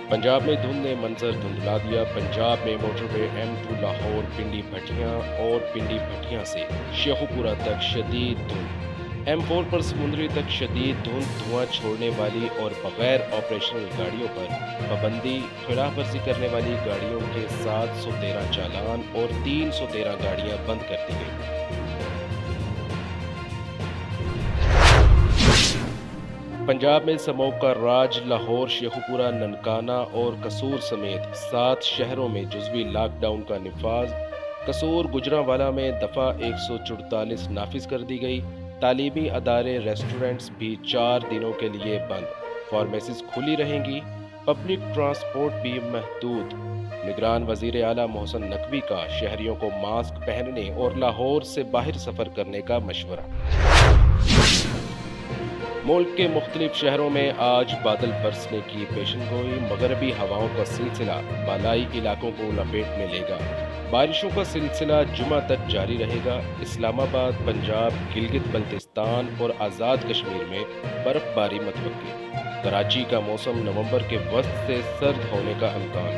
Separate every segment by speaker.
Speaker 1: पंजाब में धुंध ने मंजर धुंधला दिया। पंजाब में मोटरवे M2 लाहौर पिंडी भटियां और पिंडी भटियां से शेखुपुरा तक शदीद धुंध। M4 पर समुंदरी तक शदीद धुंध, धुआं छोड़ने वाली और बगैर ऑपरेशनल गाड़ियों पर पाबंदी, खिलाफ वर्जी करने वाली गाड़ियों के 713 चालान और 313 गाड़ियां बंद कर दी गई। पंजाब में स्मोक का राज। लाहौर, शेखुपुरा, ननकाना और कसूर समेत 7 शहरों में जुज़वी लॉकडाउन का निफाज। कसूर गुजरांवाला में दफ़ा 144 नाफिज कर दी गई। तालीमी अदारे, रेस्टोरेंट्स भी 4 दिनों के लिए बंद। फार्मेसीज खुली रहेंगी। पब्लिक ट्रांसपोर्ट भी महदूद। निगरान वज़ीर आला मोहसिन नकवी का शहरियों को मास्क पहनने और लाहौर से बाहर सफ़र करने का मशवरा। मुल्क के मुख्तलिफ शहरों में आज बादल बरसने की पेशनगोई। मगरबी हवाओं का सिलसिला बालाई इलाकों को लपेट में लेगा। बारिशों का सिलसिला जुमा तक जारी रहेगा। इस्लामाबाद, पंजाब, गिलगित बल्तिस्तान और आज़ाद कश्मीर में बर्फबारी मतवक्की। कराची का मौसम नवंबर के वस्त से सर्द होने का इम्कान।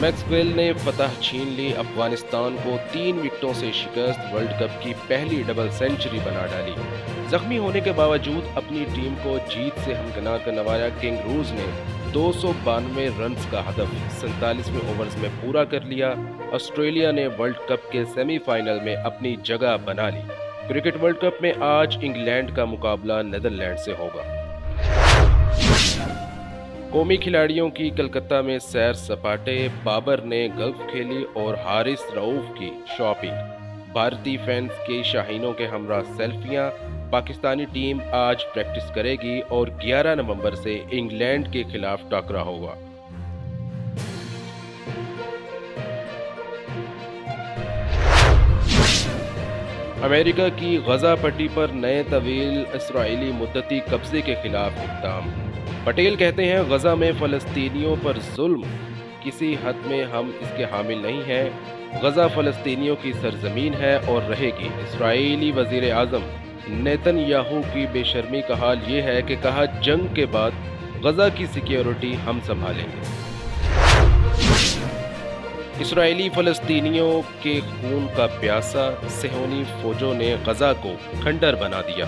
Speaker 1: मैक्सवेल ने फतह छीन ली। अफगानिस्तान को 3 विकेटों से शिकस्त। वर्ल्ड कप की पहली डबल सेंचुरी बना डाली। जख्मी होने के बावजूद अपनी टीम को जीत से हमकिनार कर नवाया। किंगरूज ने 292 रन्स का हदफ 47वें ओवर्स में पूरा कर लिया। ऑस्ट्रेलिया ने वर्ल्ड कप के सेमीफाइनल में अपनी जगह बना ली। क्रिकेट वर्ल्ड कप में आज इंग्लैंड का मुकाबला नीदरलैंड से होगा। कौमी खिलाड़ियों की कलकत्ता में सैर सपाटे। बाबर ने गल्फ खेली और हारिस रऊफ की शॉपिंग। भारतीय फैंस के शाहीनों के हमरा सेल्फियां। पाकिस्तानी टीम आज प्रैक्टिस करेगी और 11 नवंबर से इंग्लैंड के खिलाफ टकरा होगा। अमेरिका की गजा पट्टी पर नए तवील इसराइली मुद्दती कब्जे के खिलाफ इक़दाम। पटेल कहते हैं गजा में फ़लस्तीनियों पर जुल्म किसी हद में हम इसके हामिल नहीं हैं। गजा फ़लस्तीनियों की सरजमीन है और रहेगी। इसराइली वज़ीर आज़म नेतन्याहू की बेशर्मी का हाल ये है कि कहा जंग के बाद गजा की सिक्योरिटी हम संभालेंगे। इसराइली फ़लस्तीनियों के खून का प्यासा। सेहोनी फ़ौजों ने गजा को खंडर बना दिया।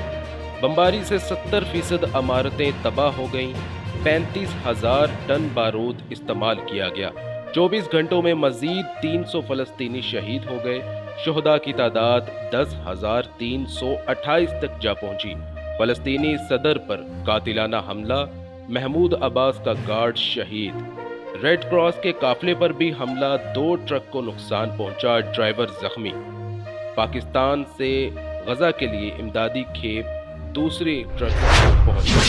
Speaker 1: बमबारी से 70% इमारतें तबाह हो गईं। 35,000 टन बारूद इस्तेमाल किया गया। 24 घंटों में मजीद 300 फ़लस्तीनी शहीद हो गए। शुहदा की तादाद 10,328 तक जा पहुंची। फ़लस्तीनी सदर पर कातिलाना हमला। महमूद अब्बास का गार्ड शहीद। रेड क्रॉस के काफिले पर भी हमला। 2 ट्रक को नुकसान पहुंचा, ड्राइवर जख्मी। पाकिस्तान से गजा के लिए इमदादी खेप दूसरे ट्रक पहुंची।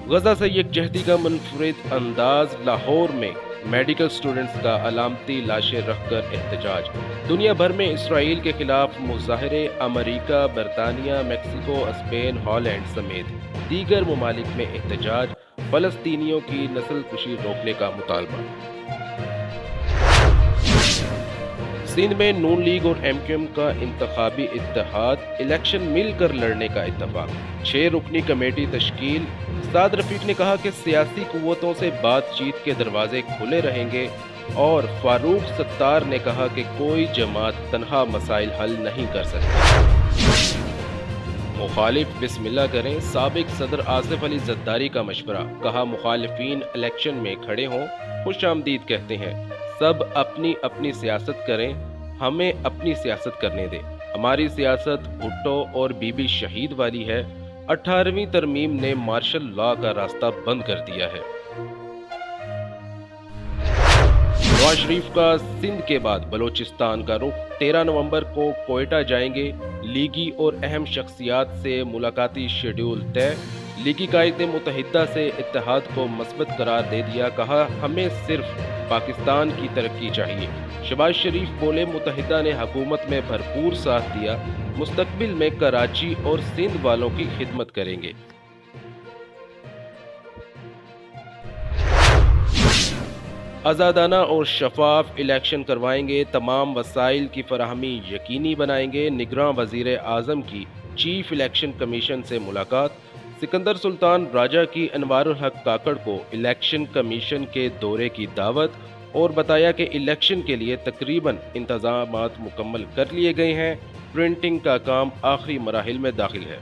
Speaker 1: गजा से यकजहती का मुनफरिद अंदाज। लाहौर में मेडिकल स्टूडेंट्स का अलामती लाशें रखकर एहतजाज। दुनिया भर में इसराइल के खिलाफ मुजाहरे। अमेरिका, बरतानिया, मेक्सिको, स्पेन, हॉलैंड समेत दीगर ममालिक में एहतजाज। फ़लस्तीनियों की नस्ल कुशी रोकने का मुतालबा। सिंध में नून लीग और MQM का इंतखाबी इत्तेहाद। इलेक्शन मिलकर लड़ने का इत्तफाक। 6 रुकनी कमेटी तश्कील। साद रफीक ने कहा कि सियासी कुव्वतों से बातचीत के दरवाजे खुले रहेंगे और फारूक सत्तार ने कहा कि कोई जमात तन्हा मसाइल हल नहीं कर सकती। मुखालिफ बिस्मिल्लाह करें। साबिक सदर आसिफ अली जद्दारी का मशवरा। कहा मुखालिफिन इलेक्शन में खड़े हों, खुश आमदीद कहते हैं। सब अपनी अपनी सियासत करें, हमें अपनी सियासत करने दें। हमारी सियासत भुट्टो और बीबी शहीद वाली है। 18वीं तरमीम ने मार्शल लॉ का रास्ता बंद कर दिया है। नवाज शरीफ का सिंध के बाद बलोचिस्तान का रुख। 13 नवंबर को कोयटा जाएंगे। लीगी और अहम शख्सियात से मुलाकाती शेड्यूल तय। लीगी कायदे मुत्तहिदा से इत्तेहाद को मस्बत करार दे दिया। कहा हमें सिर्फ पाकिस्तान की तरक्की चाहिए। शहबाज शरीफ बोले मुत्तहिदा ने हुकूमत में भरपूर साथ दिया। मुस्तकबिल में कराची और सिंध वालों की खिदमत करेंगे। آزادانہ اور شفاف الیکشن کروائیں گے، تمام وسائل کی فراہمی یقینی بنائیں گے۔ نگراں وزیر اعظم کی چیف الیکشن کمیشن سے ملاقات۔ سکندر سلطان راجہ کی انوار الحق کاکڑ کو الیکشن کمیشن کے دورے کی دعوت، اور بتایا کہ الیکشن کے لیے تقریباً انتظامات مکمل کر لیے گئے ہیں، پرنٹنگ کا کام آخری مراحل میں داخل ہے۔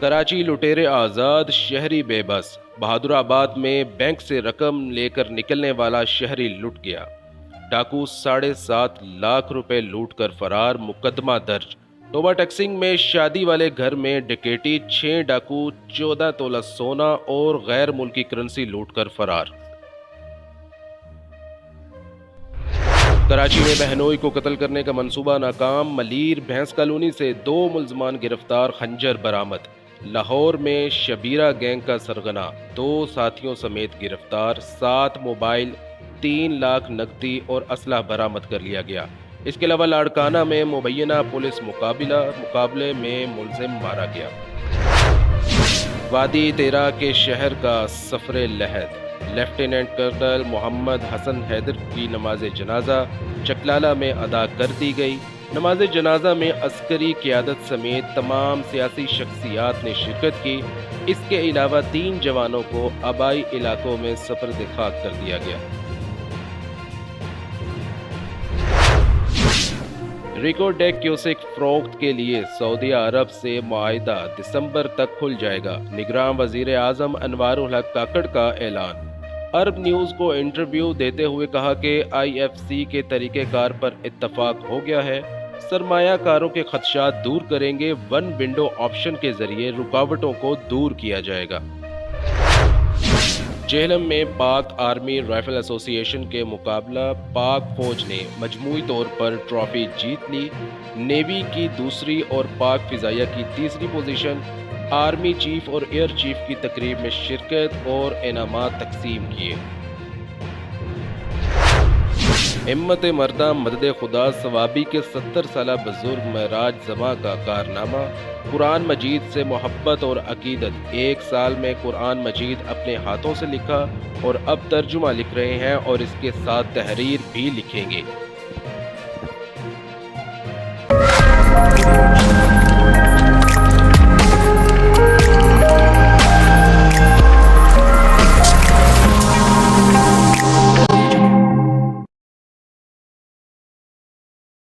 Speaker 1: کراچی لٹیرے آزاد، شہری بے بس۔ بہادر آباد میں بینک سے رقم لے کر نکلنے والا شہری لٹ گیا۔ ڈاکو 7.5 لاکھ روپے لوٹ کر فرار، مقدمہ درج۔ ٹوبہ ٹیکسنگ میں شادی والے گھر میں ڈکیٹی، 6 ڈاکو 14 تولہ سونا اور غیر ملکی کرنسی لوٹ کر فرار۔ کراچی میں بہنوئی کو قتل کرنے کا منصوبہ ناکام، ملیر بھینس کالونی سے 2 ملزمان گرفتار، خنجر برآمد۔ لاہور میں شبیرہ گینگ کا سرغنہ، 2 ساتھیوں سمیت گرفتار، 7 موبائل، 3 لاکھ نقدی اور اسلحہ برآمد کر لیا گیا۔ اس کے علاوہ لاڑکانہ میں مبینہ پولیس مقابلے میں ملزم مارا گیا۔ وادی تیرا کے شہر کا سفر لحد، لیفٹیننٹ کرنل محمد حسن حیدر کی نماز جنازہ چکلالہ میں ادا کر دی گئی۔ نماز جنازہ میں عسکری قیادت سمیت تمام سیاسی شخصیات نے شرکت کی۔ اس کے علاوہ 3 جوانوں کو آبائی علاقوں میں سپرد خاک کر دیا گیا۔ ریکو ڈیک کیوسک فروخت کے لیے سعودی عرب سے معاہدہ دسمبر تک کھل جائے گا، نگراں وزیر اعظم انوار الحق کاکڑ کا اعلان۔ عرب نیوز کو انٹرویو دیتے ہوئے کہا کہ آئی ایف سی کے طریقہ کار پر اتفاق ہو گیا ہے، سرمایہ کاروں کے خدشات دور کریں گے، ون ونڈو آپشن کے ذریعے رکاوٹوں کو دور کیا جائے گا۔ جہلم میں پاک آرمی رائفل ایسوسی ایشن کے مقابلہ، پاک فوج نے مجموعی طور پر ٹرافی جیت لی، نیوی کی دوسری اور پاک فضائیہ کی تیسری پوزیشن۔ آرمی چیف اور ایئر چیف کی تقریب میں شرکت اور انعامات تقسیم کیے۔ ہمت مردہ مدد خدا ثوابی کے 70 سالہ بزرگ معراج زماں کا کارنامہ، قرآن مجید سے محبت اور عقیدت۔ 1 سال میں قرآن مجید اپنے ہاتھوں سے لکھا اور اب ترجمہ لکھ رہے ہیں اور اس کے ساتھ تحریر بھی لکھیں گے۔